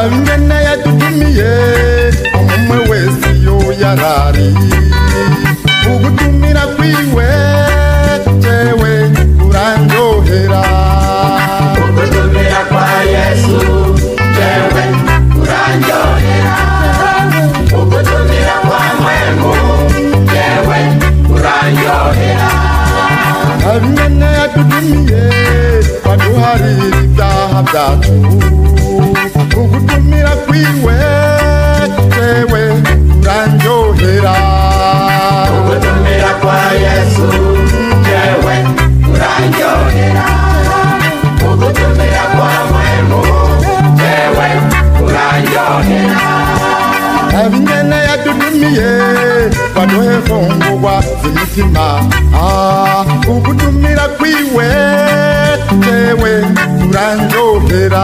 abingene yadutumiye umwe wese yo yarari ugutumira kwiwe jewe uranyohera ugutumira kwa Yesu jewe uranyohera ugutumira kwa Mwemu jewe uranyohera abingene yadutumiye baduharira ibyaha byacu ugutumira kwiwe jewe uranyohera ugutumira kwa Yesu jewe uranyohera ugutumira kwa Mwemu jewe uranyohera abingene yadutumiye baduhe fungurwa z'imitima ugutumira kwiwe jewe uranyohera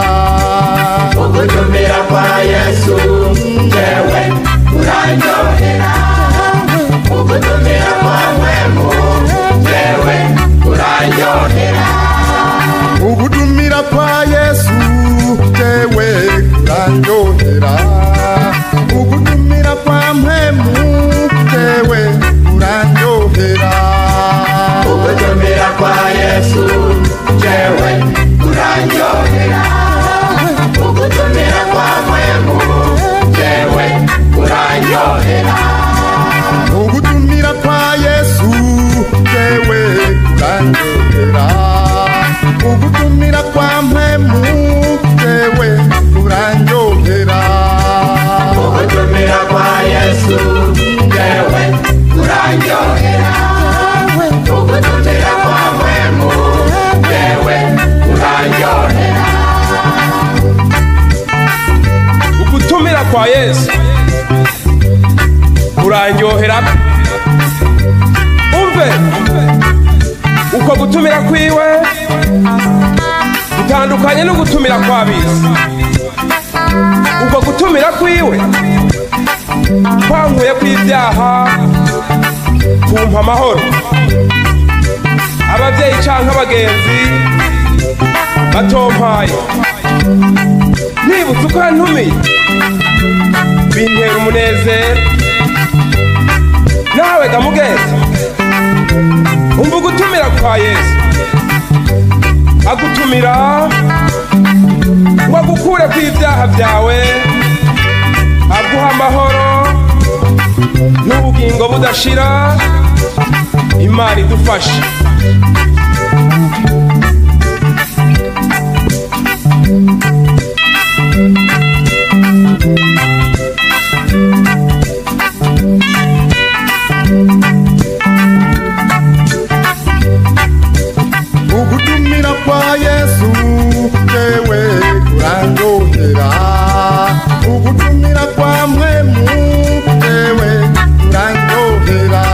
ugutumira kwa Yesu jewe uranyohera ugutumira kwa Mwemu jewe uranyohera ugutumira kwa Yesu jewe uranyohera ugutumira kwa Mwemu jewe uranyohera ugutumira kwa Yesu jewe uranyohera ugutumira kwa Mwemu jewe uranyohera ugutumira kwa Yesu jewe uranyohera ugutumira kwa Mwemu jewe uranyohera ugutumira kwa Yesu jewe uranyohera ugutumira kwa Mwemu jewe uranyohera ugutumira kwa Yesu uranyohera umve uko gutumira kwiwe gutandukanye no gutumira kwa bisi uko gutumira kwiwe kwankuye kw'ibyaha kumpa amahoro abavyeyi canke abagenzi batompaye nibutse uko yantumiye bintera umunezero nawe gamugenzi umva ugutumira kwa Yesu agutumira ngo agukure kw'ibyaha byawe aguha amahoro n'ubugingo budashira Imana idufashe ugutumira kwa Yesu jewe uranyohera ugutumira kwa Mwemu jewe uranyohera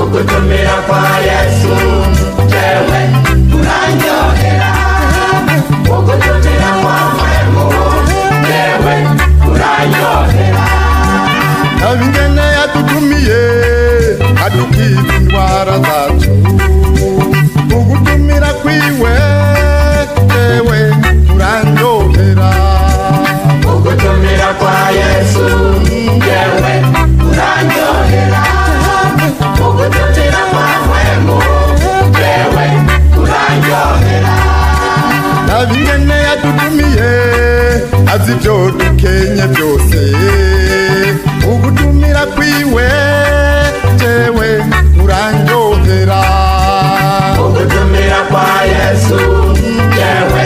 ugutumira kwa Yesu jewe uranyohera ugutumira kwa Mwemu jewe uranyohera abingene yadutumiye adukiza indwara zacu ugutumira kwiwe jewe uranyohera ugutumira kwa Yesu jewe uranyohera ugutumira kwa Mwemu jewe uranyohera abingene yadutumiye azi ibyo dukenye byose ugutumira kwiwe jewe uranyohera ugutumira kwa Yesu jewe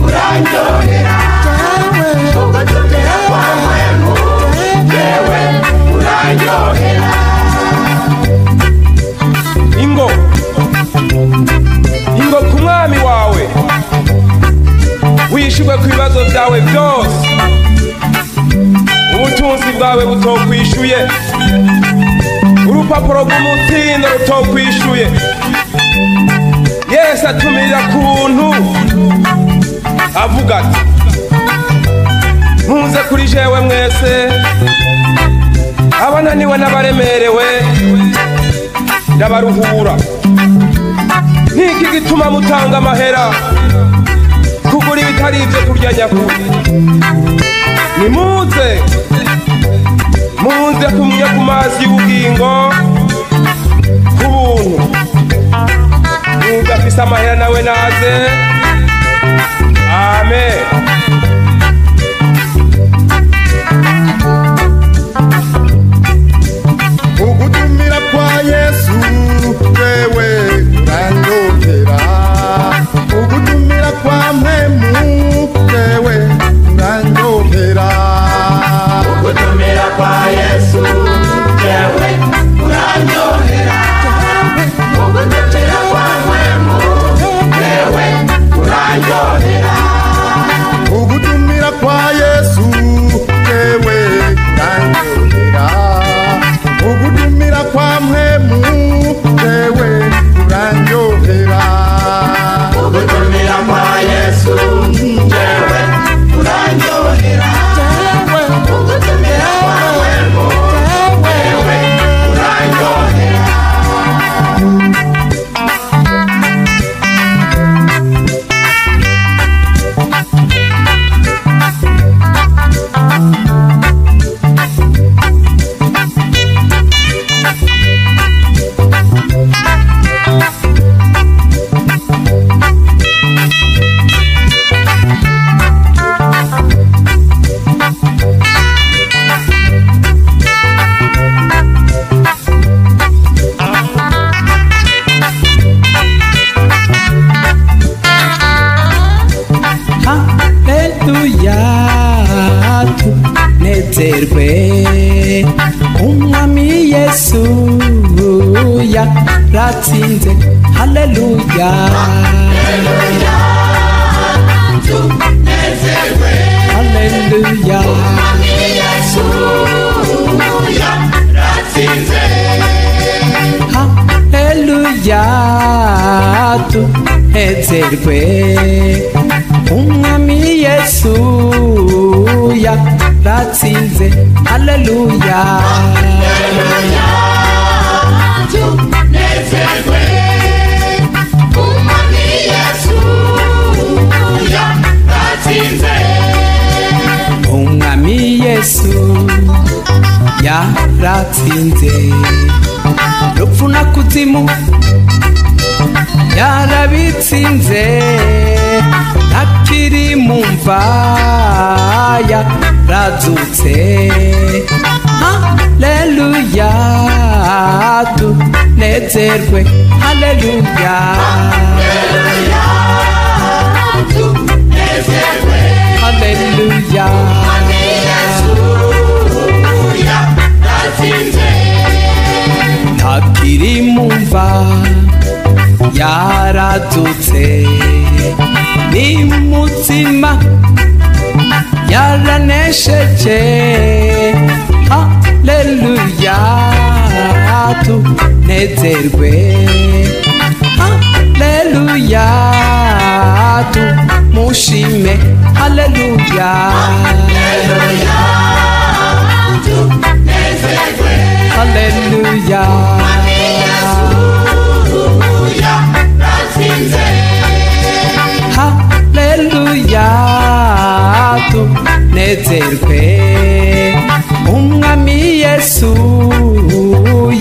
uranyohera ugutumira kwa Mwemu jewe uranyohera ingo ku mwami wawe wishurwe ku bibazo byawe byose ubutunzi bwawe butokwishuye urupapuro rw'umutsindo rutokwishuye Yesu atumirira kuntu avuga ati muze kuri jewe mwese abananiwe n'abaremerewe ndabaruhura niki gituma mutanga amahera kugura ibitari ibyo kurya nyakuri amazi y'ubugingo ku buntu. Udafise amahera nawe naze. Amen. Ugutumira kwa Yesu wewe uranyotera, ugutumira kwa Mpemu wewe uranyotera, ugutumira kwa Yesu wewe uranyotera, ugutumira kwa Mpemu wewe uranyotera, ugutumira kwa Yesu wewe uranyotera, ugutumira kwa Mpemu wewe uranyotera, ugutumira kwa Yesu wewe uranyotera, ugutumira kwa Mpemu wewe uranyotera. Nezerwe umwami Yesu yaratsinze. Haleluya, Haleluya, tunezerwe. haleluya, Umwami Yesu yaratsinze. haleluya, tunezerwe umwami Yesu yaratsinze. Haleluya, Haleluya, tunezerwe. Umwami Yesu yaratsinze. umwami Yesu yaratsinze. Rupfu na kuzimu yarabitsinze, ntakiri mu mva yarazutse. Haleluya, tunezerwe. Haleluya, Haleluya, tunezerwe. haleluya, Umwami Yesu yaratsinze. ntakiri mu mva yarazutse, ni muzima yaranesheje. Haleluya, tunezerwe. Haleluya, tumushime. Haleluya, Haleluya, tunezerwe. haleluya, Umwami Yesu yaratsinze. haleluya, tunezerwe. umwami Yesu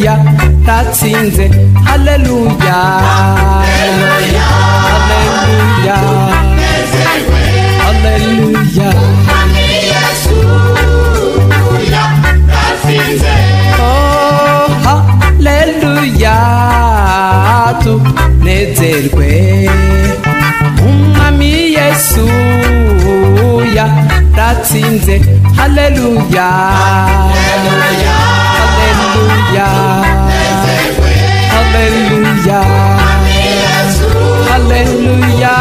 yaratsinze. Haleluya, Haleluya, haleluya, tunezerwe. haleluya, Umwami Yesu yaratsinze. oh haleluya, tunezerwe. umwami Yesu yaratsinze. Haleluya, Haleluya, haleluya, tunezerwe. haleluya, Umwami Yesu haleluya.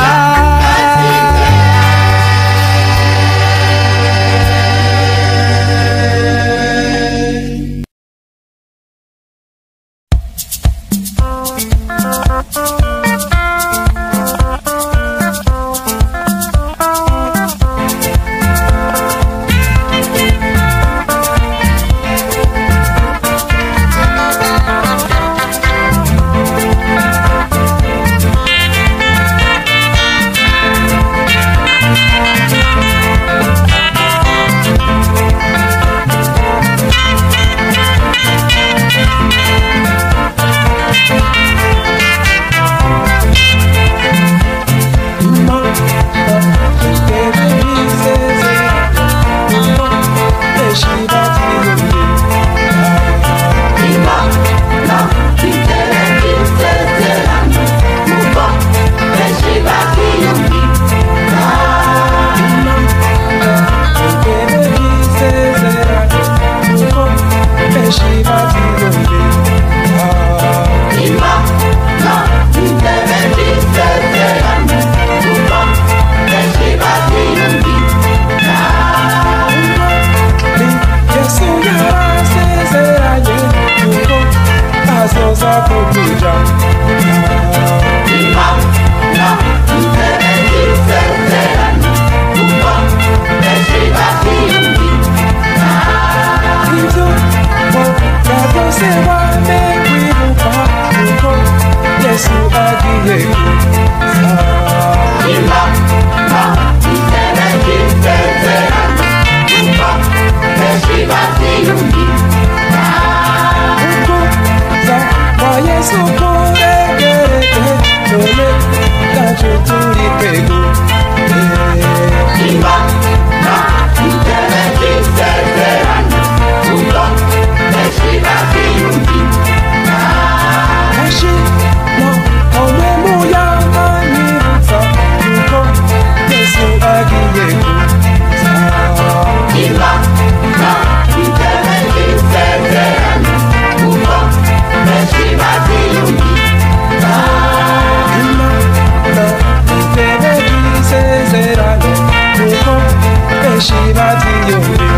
byumvira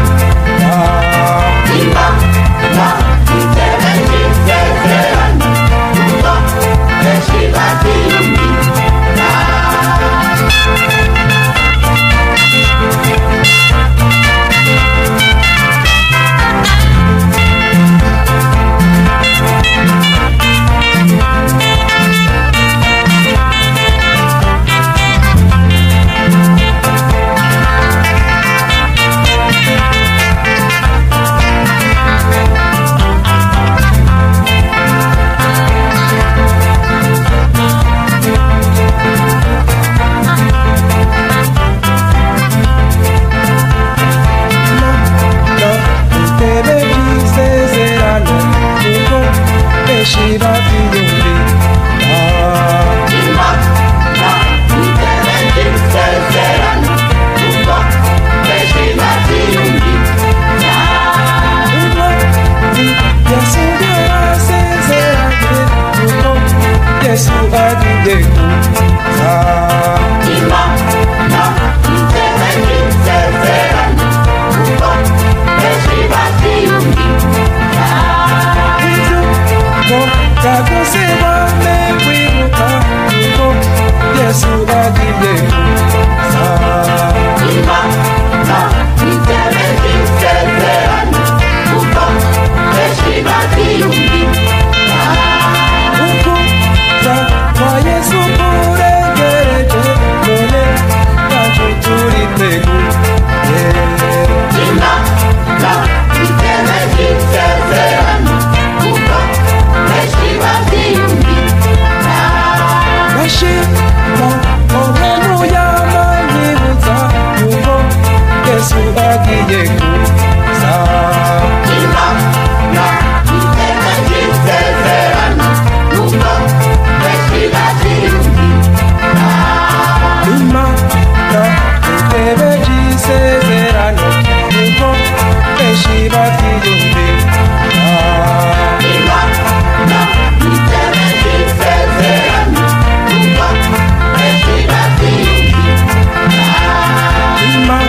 Imana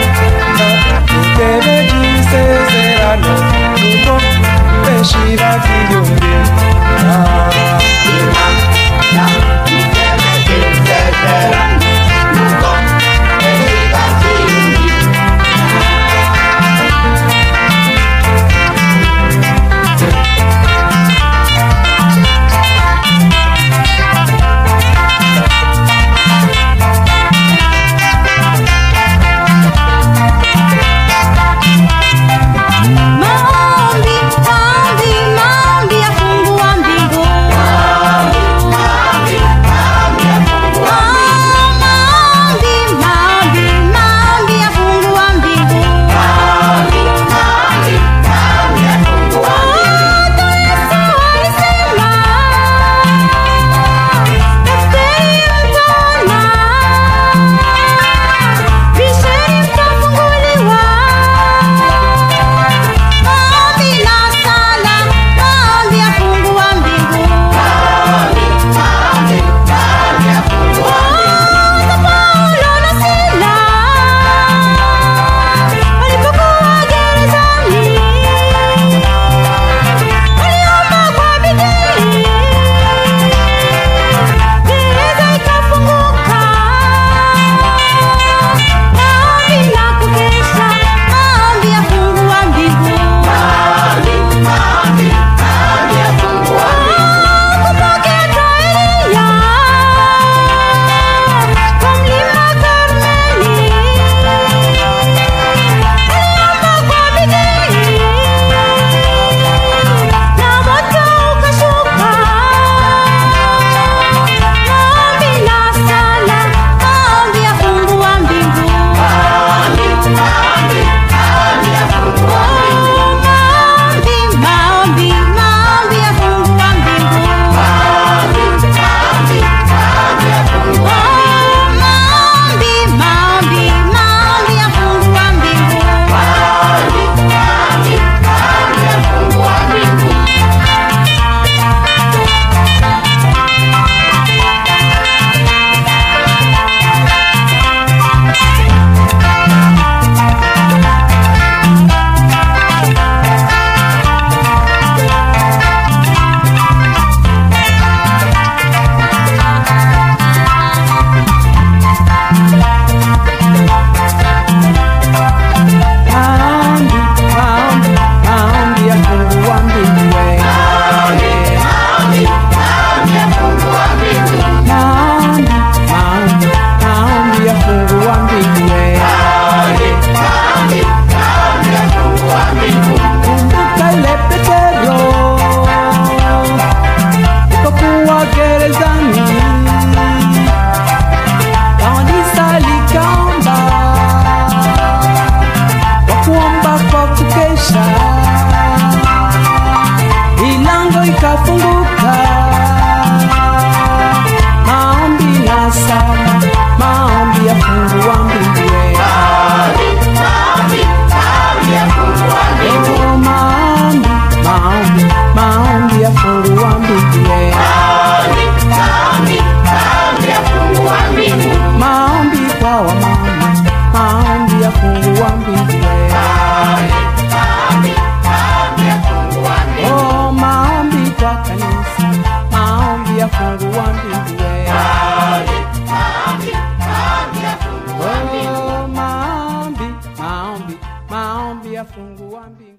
itegereje isezerano kuko benshi babyiyumvira Maombi yakafunguka, maombi ya sala, maombi ya fungua mbingu. Maombi ya fungua mbingu. Maombi kwa wamama, maombi ya fungua mbingu. Oh, maombi kwa kanisa, maombi ya fungua mbingu. Oh, maombi ya fungua mbingu.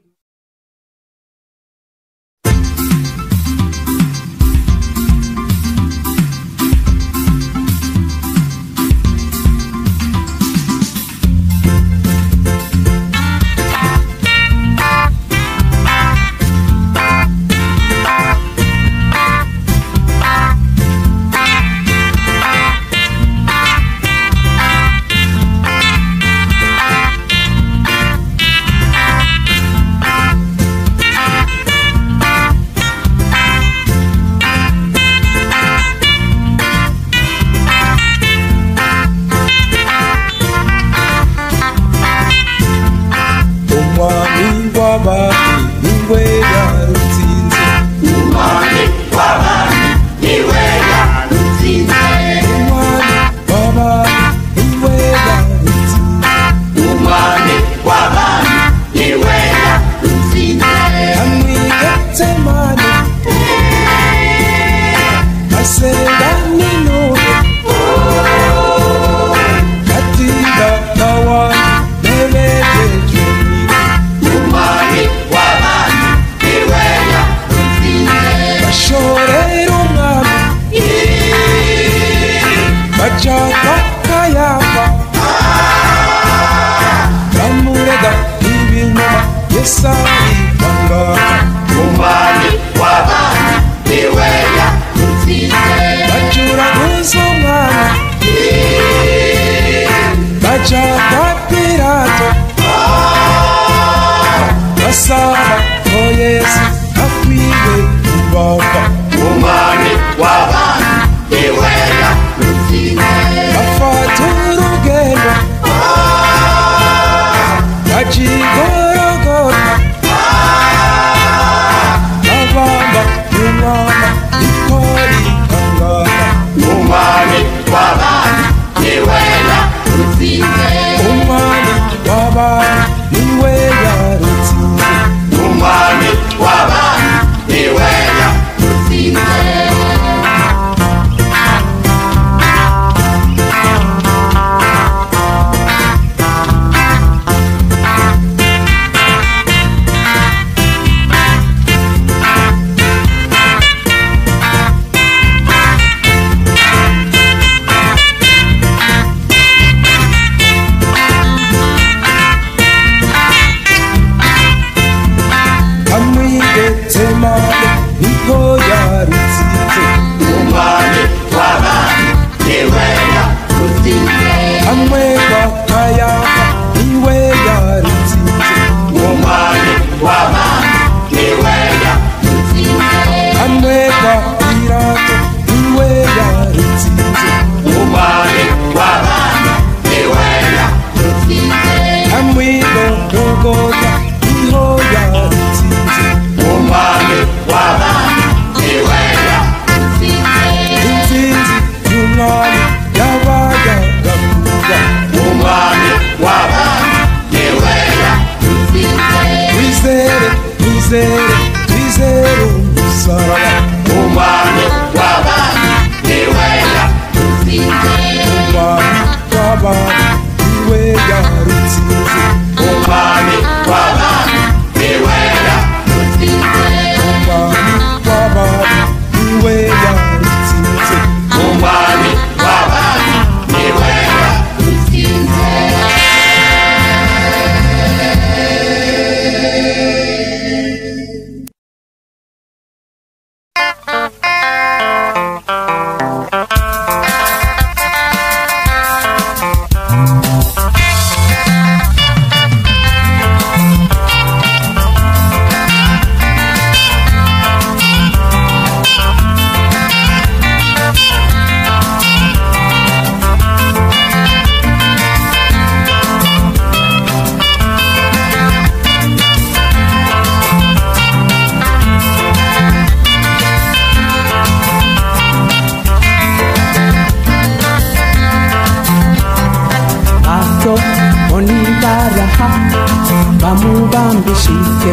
bamubambishije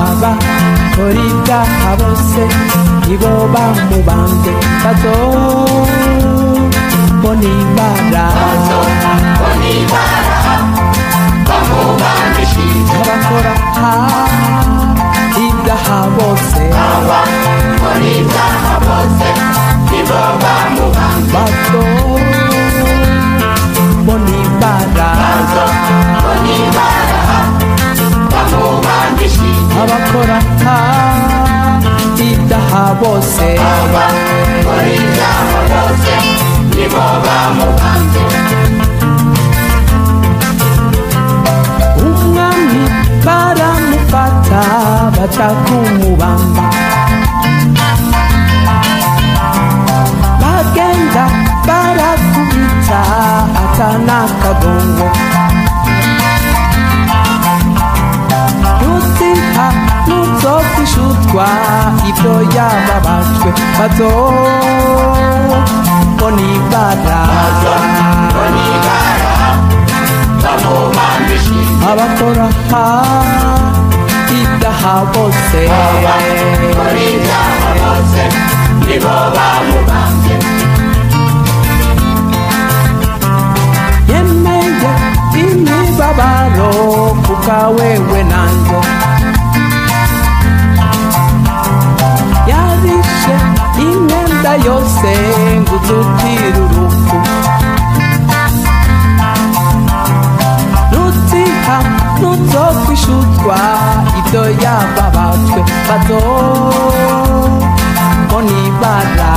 abakora ibyaha bose nibo bamubambye bazobona ibara bamubambishije abakora ibyaha bose abakora ibyaha bose nibo bamubambye bazobona ibara bamubambishije abakora ibyaha bose abakora ibyaha bose nibo bamubambye umwami baramufata baca kumubamba bagenda barakubita atanakagongo nuziha nuzokwishutwa ibyo yababajwe bazobona ibara bamubambishije abakora ibyaha bose abakora ibyaha bose nibo bamubambye yemeye imibabaro kukawewe nanjye yarishe imyenda yose nguzutira urupfu nutiha nuzokwishutwa ibyo yababajwe bazobona ibara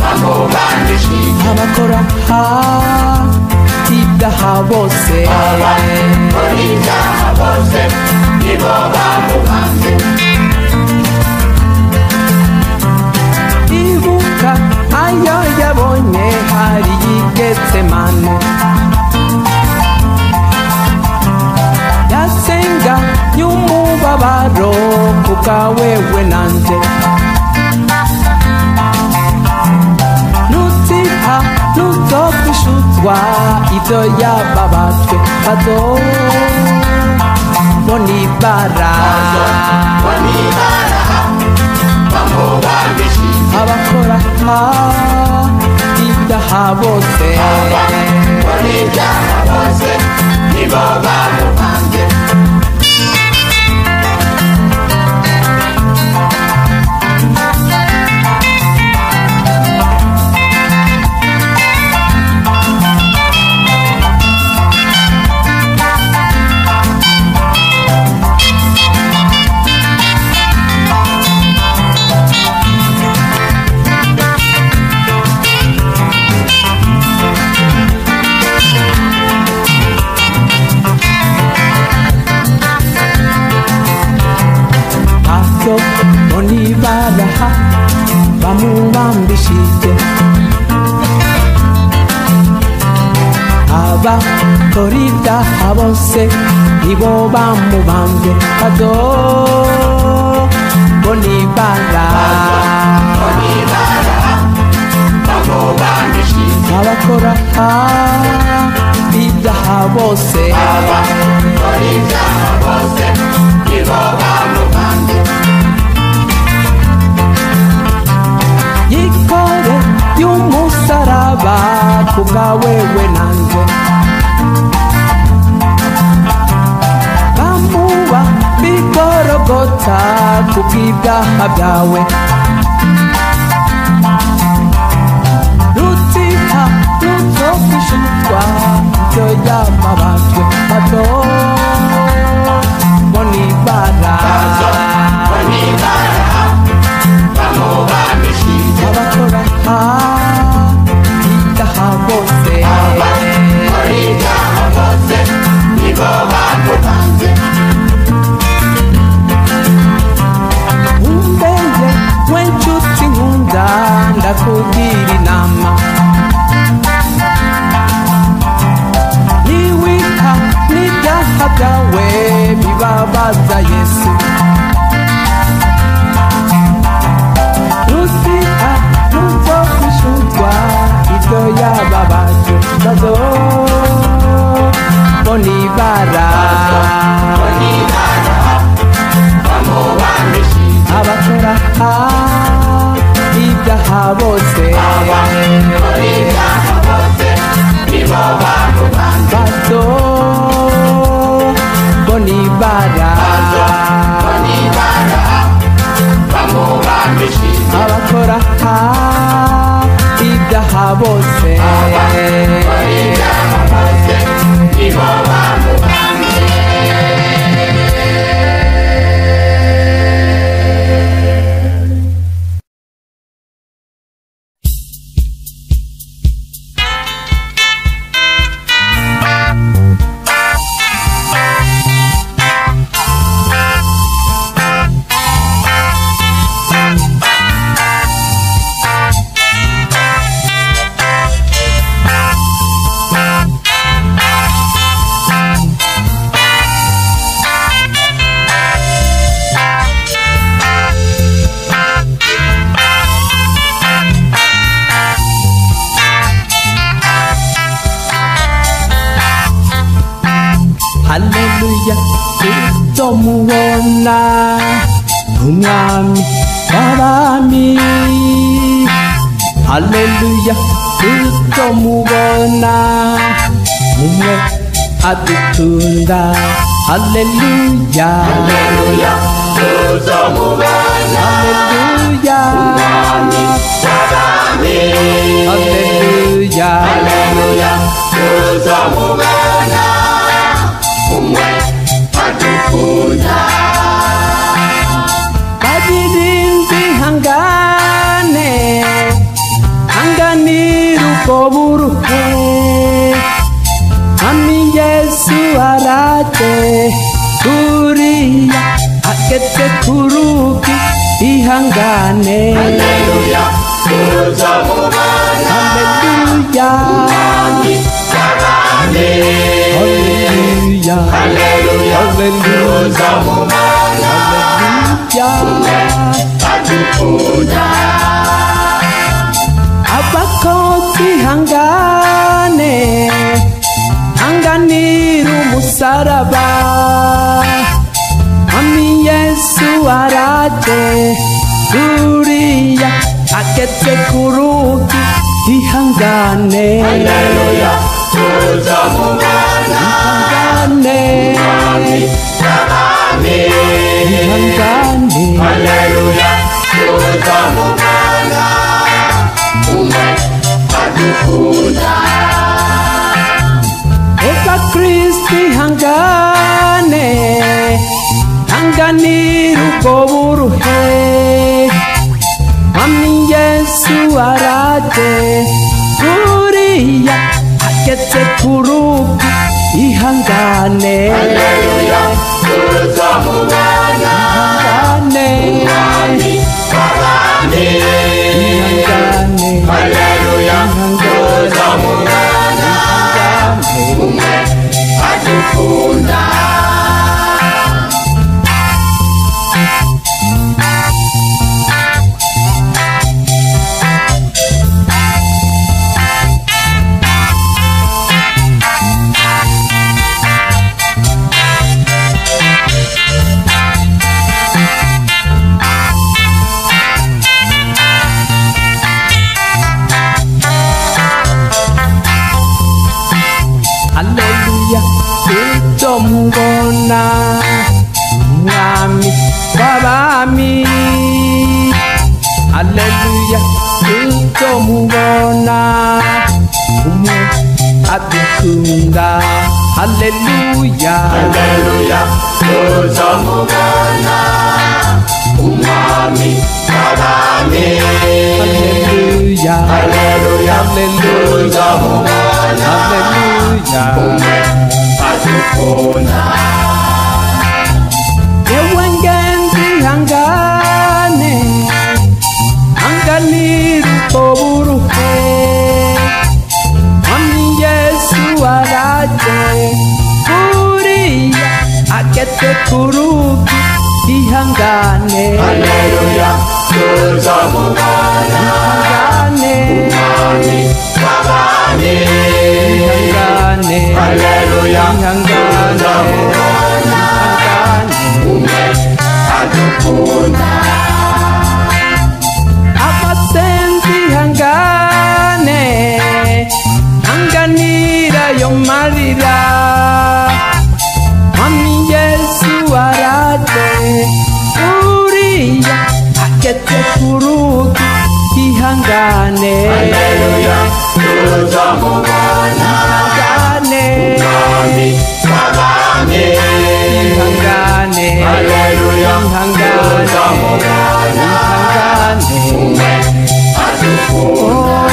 bamubambishije abakora ibyaha bose abakora ibyaha bose nibo bamubambye ibuka ayo yabonye hari y'Igetsemane yasenga y'umubabaro kukawewe nanjye nutiha nuzokwishutwa ibyo yababajwe bazobona ibara bamubambishije abakora ibyaha bose abakora ibyaha bose nibo bamubambye bazobona ibara bamubambishije abakora ibyaha bose nibo bamubambye bazobona ibara bamubambishije abakora ibyaha bose abakora ibyaha bose nibo bamubambye yikore y'umusaraba kubwawewe nanjye bamuba bigorogota kubw'ibyaha byawe rutiha ruzokwishutwa ibyo yababajwe bazobona ibara bamubambishije abakora ibyaha bose abakora ibyaha bose nibo bamubambye umbenge w'inshuti nkunda ndakugira inama niwita n'ibyaha byawe bibabaza Yesu nuziha nuzokwishutwa ibyo yababajwe bose abakora ibyaha bose nibo bamubambye. Haleluya, tutomubona umwami w'abami. Haleluya, tutomubona umwe adukunda. Haleluya, Haleluya, tuzomubona haleluya, umwami w'abami. haleluya, Haleluya, tuzomubona umwe adukunda. baririmbyi hangane, hanganira ubwo buruhe. Mwami Yesu araje, turiya ageze ku rugi, ihangane. Haleluya, tuzomubona Haleluya, umwami w'abami. haleluya, Haleluya, tuzomubona haleluya. adukunda. Abakozi hangane, hanganira umusaraba. Mwami Yesu araje, turiya ageze ku rugi, ihangane. Haleluya, tuzomubona Ihangane, umwami w'abami. ihangane. Haleluya, tuzomubona umwe adukunda. Eka Kristi hangane, hanganira ubwo buruhe. Mwami Yesu araje, turiya ageze ku rugi, ihangane. Haleluya, tuzomubona Ihangane, umwami w'abami. ihangane, Haleluya, tuzomubona umwe adukunda. Haleluya, tutomubona umwami w'abami. Haleluya, tutomubona umwe adukunda. Haleluya, Haleluya, tuzomubona umwami w'abami. haleluya, Haleluya, tuzomubona haleluya. umwe adukunda. Yewe ngenzi hangane, hanganira ubwo buruhe. Mwami Yesu araje, turiya ageze ku rugi, ihangane. Haleluya, tuzomubona Ihangane, umwami w'abami. ihangane, Haleluya, ihangane, tuzomubona ihangane. umwe adukunda. Abasenzi hangane, hanganira yo marira. Mwami Yesu araje, turiya ageze ku rugi, ihangane. Haleluya, tuzamubona ihangane umwami w'abami ihangane haleluya ihangane tuzamubona ihangane umwe adukunda oh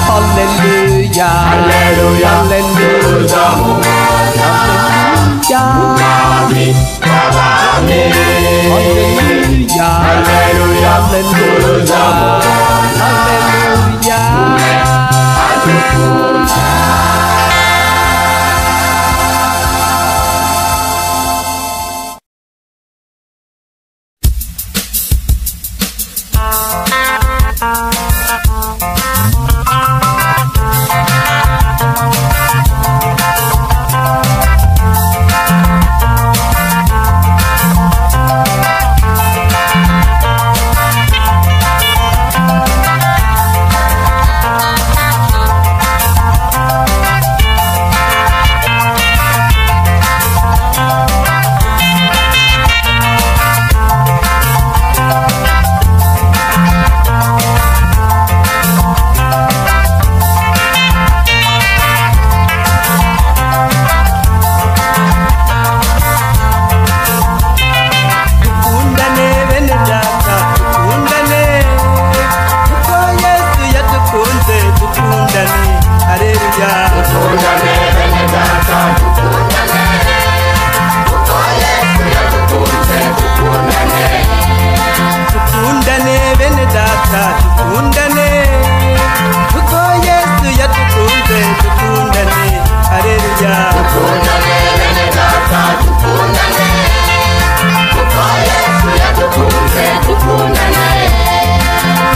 haleluya haleluya tuzamubona umwami w'abami haleluya haleluya tuzamubona haleluya adukunda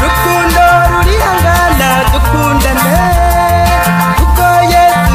rukundo rurihangana dukundane kuko Yesu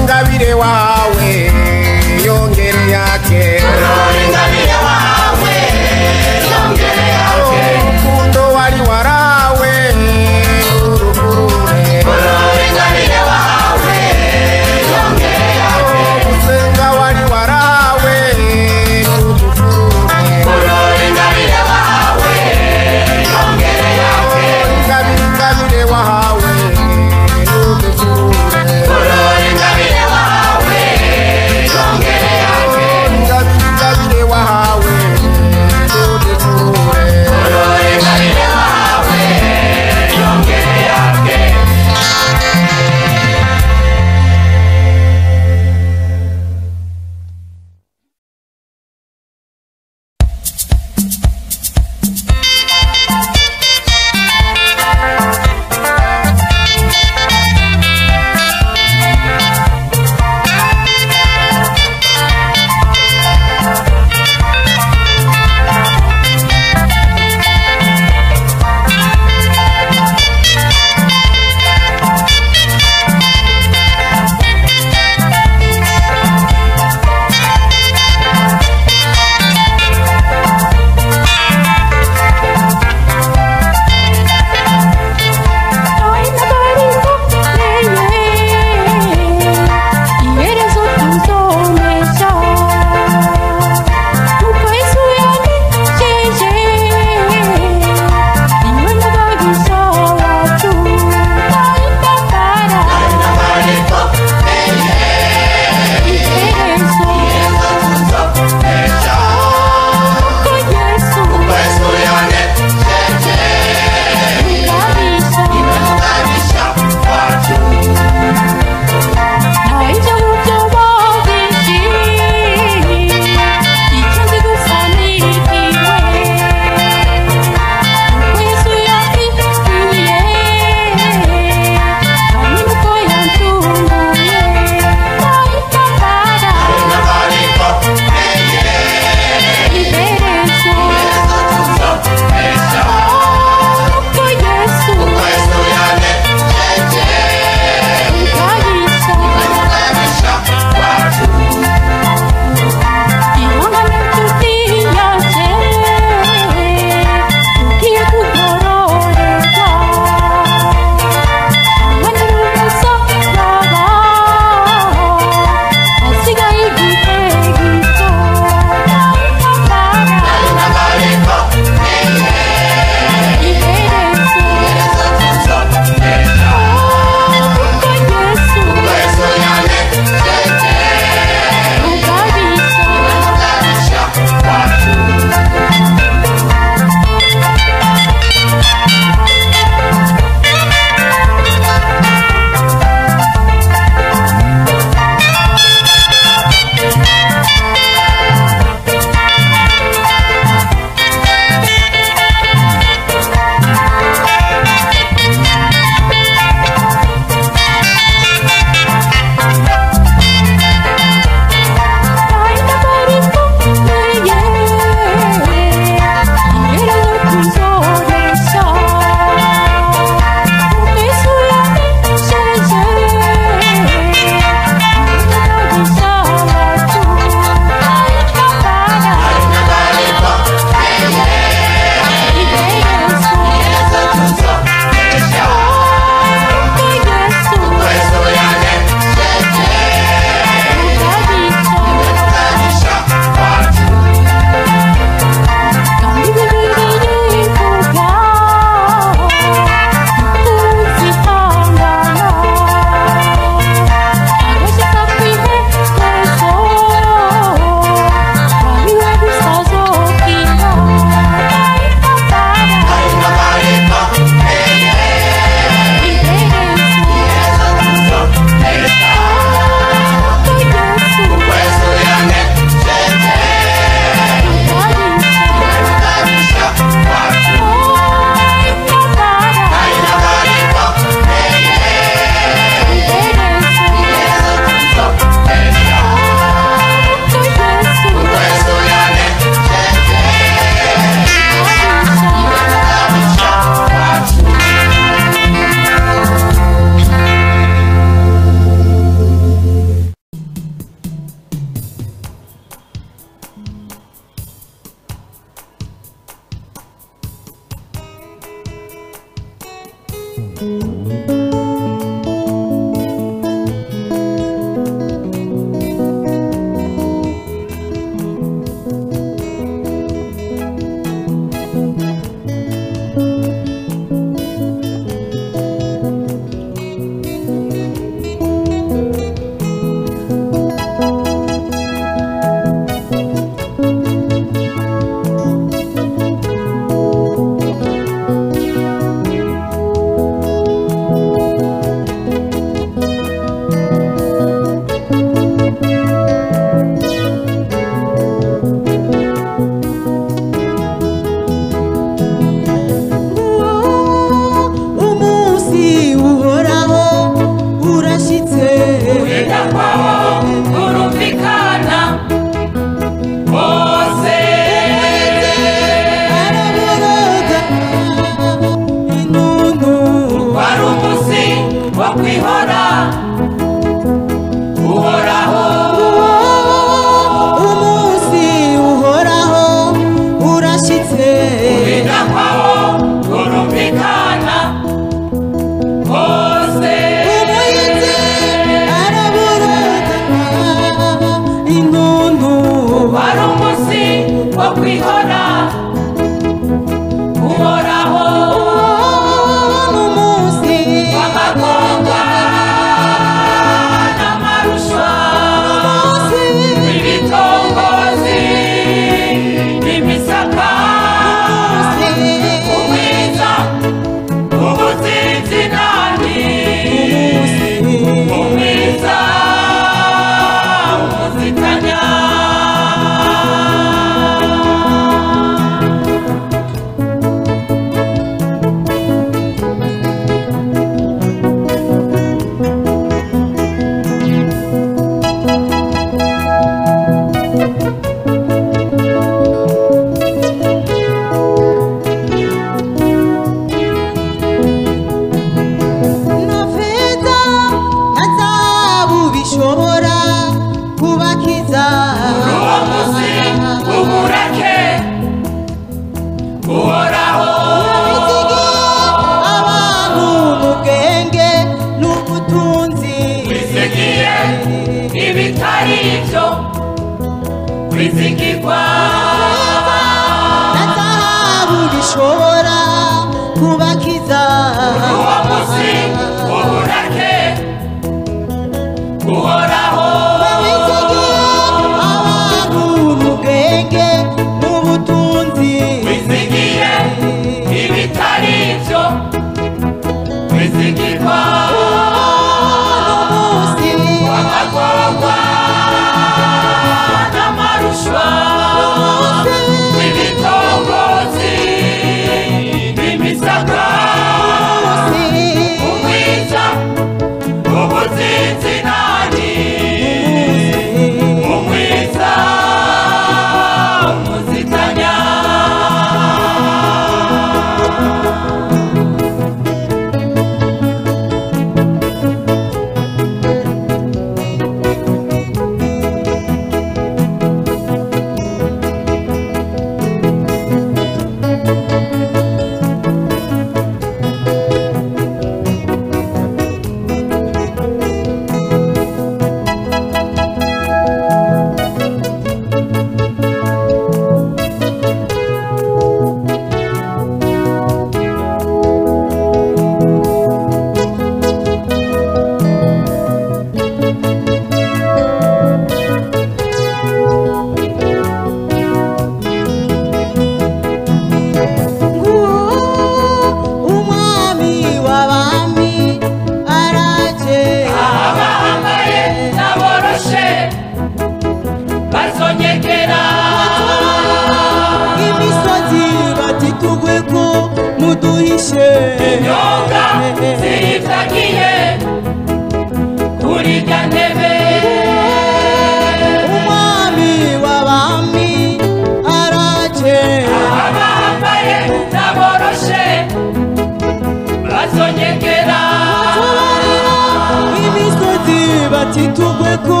Titubweko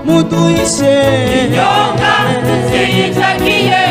muduhishe inyonga ziyitagiye